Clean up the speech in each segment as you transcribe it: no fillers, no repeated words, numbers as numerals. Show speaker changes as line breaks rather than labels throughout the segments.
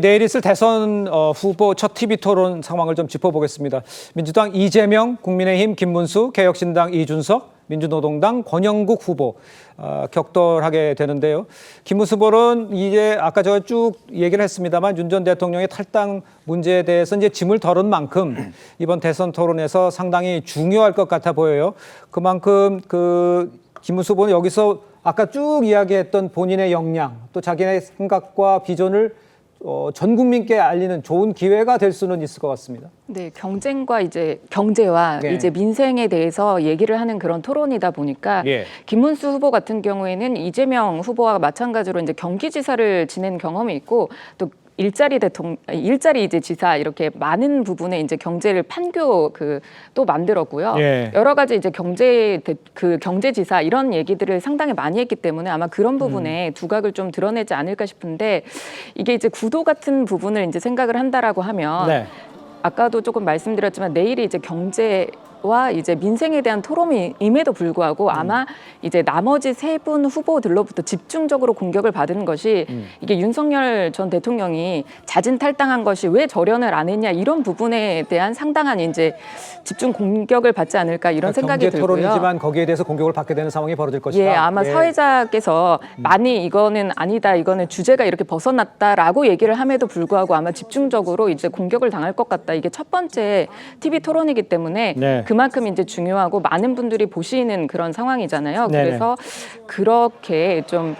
내일 있을 대선 후보 첫 TV 토론 상황을 좀 짚어보겠습니다. 민주당 이재명, 국민의힘 김문수, 개혁신당 이준석, 민주노동당 권영국 후보 격돌하게 되는데요. 김문수 후보는 이제 아까 제가 쭉 얘기를 했습니다만 윤 전 대통령의 탈당 문제에 대해서 이제 짐을 덜은 만큼 이번 대선 토론에서 상당히 중요할 것 같아 보여요. 그만큼 김문수 후보는 여기서 아까 쭉 이야기했던 본인의 역량 또 자기의 생각과 비전을 전 국민께 알리는 좋은 기회가 될 수는 있을 것 같습니다.
네, 경쟁과 이제 경제와
네.
이제 민생에 대해서 얘기를 하는 그런 토론이다 보니까 김문수 후보 같은 경우에는 이재명 후보와 마찬가지로 이제 경기지사를 지낸 경험이 있고 또 일자리 이제 지사 이렇게 많은 부분에 이제 경제를 또 만들었고요. 여러 가지 이제 경제지사 이런 얘기들을 상당히 많이 했기 때문에 아마 그런 부분에 두각을 좀 드러내지 않을까 싶은데 이게 이제 구도 같은 부분을 이제 생각을 한다라고 하면 아까도 조금 말씀드렸지만 내일이 이제 경제와 이제 민생에 대한 토론임에도 불구하고 아마 이제 나머지 세 분 후보들로부터 집중적으로 공격을 받은 것이 이게 윤석열 전 대통령이 자진 탈당한 것이 왜 절연을 안 했냐 이런 부분에 대한 상당한 이제 집중 공격을 받지 않을까 이런 생각이 들고요.
경제 토론이지만 거기에 대해서 공격을 받게 되는 상황이 벌어질 것이다.
예, 아마 사회자께서 많이 이거는 아니다, 이거는 주제가 이렇게 벗어났다라고 얘기를 함에도 불구하고 아마 집중적으로 이제 공격을 당할 것 같다. 이게 첫 번째 TV 토론이기 때문에 그만큼 이제 중요하고 많은 분들이 보시는 그런 상황이잖아요. 그래서 그렇게 좀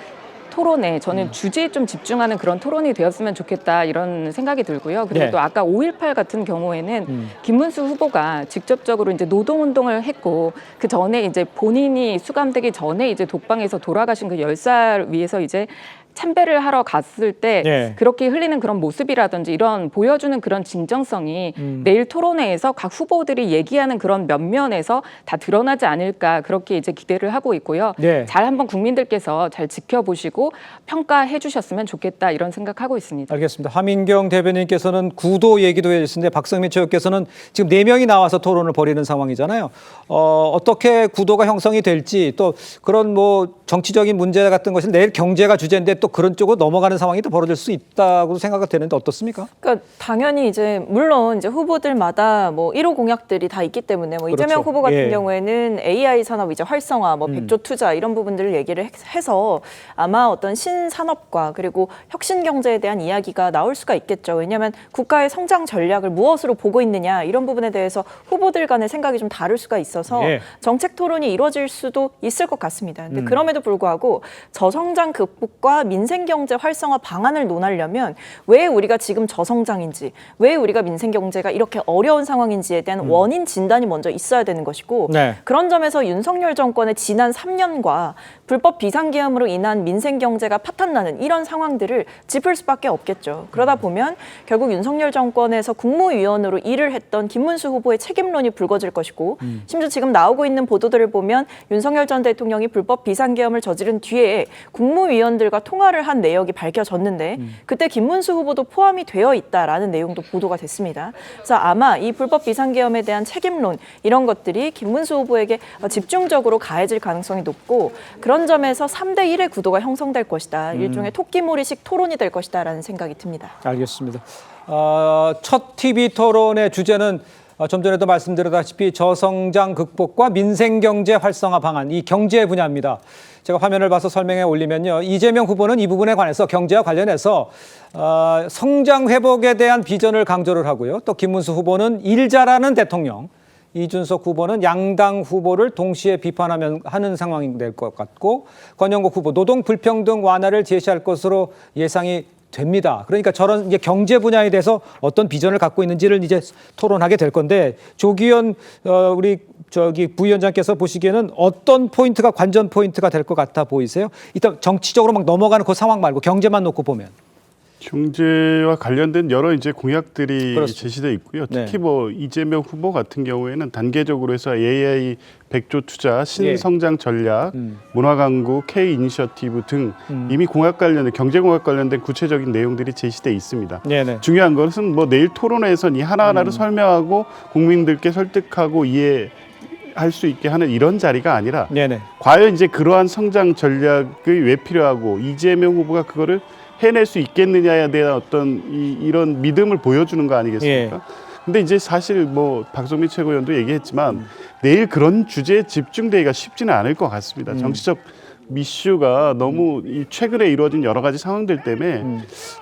토론에 저는 주제에 좀 집중하는 그런 토론이 되었으면 좋겠다 이런 생각이 들고요. 그리고 또 아까 5.18 같은 경우에는 김문수 후보가 직접적으로 이제 노동운동을 했고 그 전에 이제 본인이 수감되기 전에 이제 독방에서 돌아가신 그 10살 위에서 이제 참배를 하러 갔을 때 그렇게 흘리는 그런 모습이라든지 이런 보여주는 그런 진정성이 내일 토론회에서 각 후보들이 얘기하는 그런 면면에서 다 드러나지 않을까 그렇게 이제 기대를 하고 있고요. 잘 한번 국민들께서 잘 지켜보시고 평가해 주셨으면 좋겠다 이런 생각하고 있습니다.
알겠습니다. 하민경 대변인께서는 구도 얘기도 해주셨는데 박성민 최고께서는 지금 4명이 나와서 토론을 벌이는 상황이잖아요. 어떻게 구도가 형성이 될지 또 그런 뭐 정치적인 문제 같은 것이 내일 경제가 주제인데 또 그런 쪽으로 넘어가는 상황이 또 벌어질 수 있다고 생각이 되는데 어떻습니까?
그러니까 당연히 이제 물론 이제 후보들마다 뭐 1호 공약들이 다 있기 때문에 뭐 이재명 후보 같은 경우에는 AI 산업 이제 활성화, 뭐 100조 투자 이런 부분들을 얘기를 해서 아마 어떤 신산업과 그리고 혁신 경제에 대한 이야기가 나올 수가 있겠죠. 왜냐하면 국가의 성장 전략을 무엇으로 보고 있느냐 이런 부분에 대해서 후보들 간의 생각이 좀 다를 수가 있어서 정책 토론이 이루어질 수도 있을 것 같습니다. 근데 그럼에도 불구하고 저성장 극복과 민생경제 활성화 방안을 논하려면 왜 우리가 지금 저성장인지 왜 우리가 민생경제가 이렇게 어려운 상황인지에 대한 원인 진단이 먼저 있어야 되는 것이고 그런 점에서 윤석열 정권의 지난 3년과 불법 비상계엄으로 인한 민생경제가 파탄나는 이런 상황들을 짚을 수밖에 없겠죠. 그러다 보면 결국 윤석열 정권에서 국무위원으로 일을 했던 김문수 후보의 책임론이 불거질 것이고 심지어 지금 나오고 있는 보도들을 보면 윤석열 전 대통령이 불법 비상계엄을 저지른 뒤에 국무위원들과 통화를 한 내역이 밝혀졌는데 그때 김문수 후보도 포함이 되어 있다라는 내용도 보도가 됐습니다. 그래서 아마 이 불법 비상계엄에 대한 책임론 이런 것들이 김문수 후보에게 집중적으로 가해질 가능성이 높고 그런 점에서 3대1의 구도가 형성될 것이다. 일종의 토끼몰이식 토론이 될 것이다라는 생각이 듭니다.
알겠습니다. 첫 TV 토론의 주제는 좀 전에도 말씀드렸다시피 저성장 극복과 민생경제 활성화 방안, 이 경제 분야입니다. 제가 화면을 봐서 설명해 올리면요. 이재명 후보는 이 부분에 관해서 경제와 관련해서 성장 회복에 대한 비전을 강조를 하고요. 또 김문수 후보는 일 잘하는 대통령, 이준석 후보는 양당 후보를 동시에 비판하는 상황이 될 것 같고 권영국 후보 노동 불평등 완화를 제시할 것으로 예상이 됩니다. 그러니까 저런 이제 경제 분야에 대해서 어떤 비전을 갖고 있는지를 이제 토론하게 될 건데 조기현 우리 부위원장께서 보시기에는 어떤 포인트가 관전 포인트가 될 것 같아 보이세요? 일단 정치적으로 막 넘어가는 그 상황 말고 경제만 놓고 보면.
경제와 관련된 여러 이제 공약들이 제시돼 있고요. 특히 뭐 이재명 후보 같은 경우에는 단계적으로 해서 AI 100조 투자, 신성장 전략, 문화강국, K 이니셔티브 등 이미 공약 관련된 경제 공약 관련된 구체적인 내용들이 제시돼 있습니다. 중요한 것은 뭐 내일 토론회에서는 이 하나하나를 설명하고 국민들께 설득하고 이해할 수 있게 하는 이런 자리가 아니라 과연 이제 그러한 성장 전략이 왜 필요하고 이재명 후보가 그거를 해낼 수 있겠느냐에 대한 어떤 이런 믿음을 보여주는 거 아니겠습니까? 근데 이제 사실 뭐 박성민 최고위원도 얘기했지만 내일 그런 주제에 집중되기가 쉽지는 않을 것 같습니다. 정치적 이슈가 너무 이 최근에 이루어진 여러 가지 상황들 때문에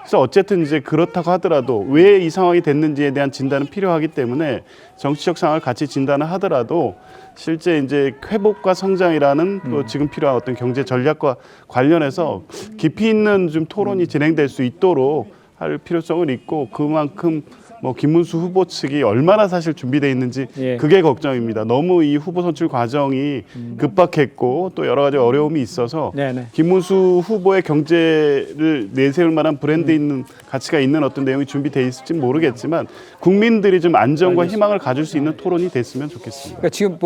그래서 어쨌든 이제 그렇다고 하더라도 왜 이 상황이 됐는지에 대한 진단은 필요하기 때문에 정치적 상황을 같이 진단을 하더라도 실제 이제 회복과 성장이라는 또 지금 필요한 어떤 경제 전략과 관련해서 깊이 있는 좀 토론이 진행될 수 있도록 할 필요성은 있고 그만큼 뭐 김문수 후보 측이 얼마나 사실 준비되어 있는지 그게 걱정입니다. 너무 이 후보 선출 과정이 급박했고 또 여러 가지 어려움이 있어서 김문수 후보의 경제를 내세울 만한 브랜드 있는 가치가 있는 어떤 내용이 준비되어 있을지 모르겠지만 국민들이 좀 안정과 희망을 가질 수 있는 토론이 됐으면 좋겠습니다.
그러니까 지금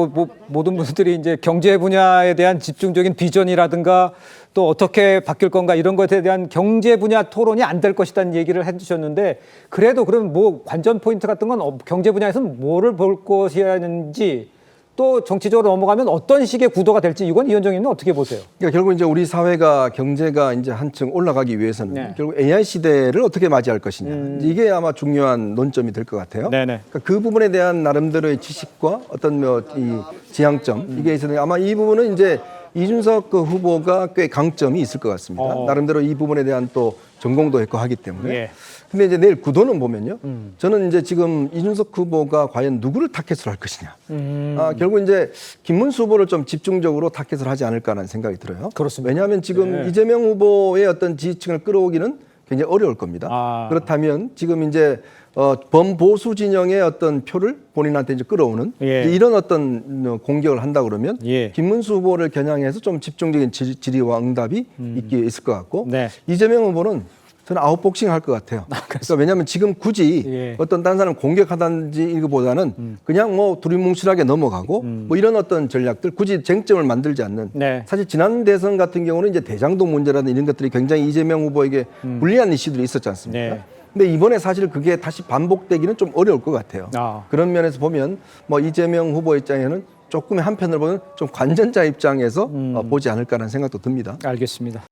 모든 분들이 이제 경제 분야에 대한 집중적인 비전이라든가 또 어떻게 바뀔 건가 이런 것에 대한 경제 분야 토론이 안 될 것이라는 얘기를 해주셨는데 그래도 그럼 뭐 관전 포인트 같은 건 경제 분야에서는 뭐를 볼 것이라는지 또 정치적으로 넘어가면 어떤 식의 구도가 될지 이건 이현정 의원님 어떻게 보세요?
그러니까 결국 이제 우리 사회가 경제가 이제 한층 올라가기 위해서는 결국 AI 시대를 어떻게 맞이할 것이냐 이게 아마 중요한 논점이 될 것 같아요. 그러니까 그 부분에 대한 나름대로의 지식과 어떤 이 지향점 이게 있어서 아마 이 부분은 이제 이준석 그 후보가 꽤 강점이 있을 것 같습니다. 나름대로 이 부분에 대한 또 전공도 했고 하기 때문에. 근데 이제 내일 구도는 보면요. 저는 이제 지금 이준석 후보가 과연 누구를 타겟으로 할 것이냐. 결국 이제 김문수 후보를 좀 집중적으로 타겟을 하지 않을까라는 생각이 들어요.
그렇습니다.
왜냐하면 지금 이재명 후보의 어떤 지지층을 끌어오기는 굉장히 어려울 겁니다. 그렇다면 지금 이제 범보수 진영의 어떤 표를 본인한테 이제 끌어오는 이제 이런 어떤 공격을 한다 그러면 김문수 후보를 겨냥해서 좀 집중적인 질의와 응답이 있을 것 같고 이재명 후보는 저는 아웃복싱 할 것 같아요. 그러니까 왜냐하면 지금 굳이 어떤 다른 사람 공격하든지 이거보다는 그냥 뭐 두리뭉실하게 넘어가고 뭐 이런 어떤 전략들 굳이 쟁점을 만들지 않는 사실 지난 대선 같은 경우는 이제 대장동 문제라든 이런 것들이 굉장히 이재명 후보에게 불리한 이슈들이 있었지 않습니까? 근데 이번에 사실 그게 다시 반복되기는 좀 어려울 것 같아요. 그런 면에서 보면 뭐 이재명 후보 입장에는 조금의 한편으로 보면 좀 관전자 입장에서 보지 않을까라는 생각도 듭니다.
알겠습니다.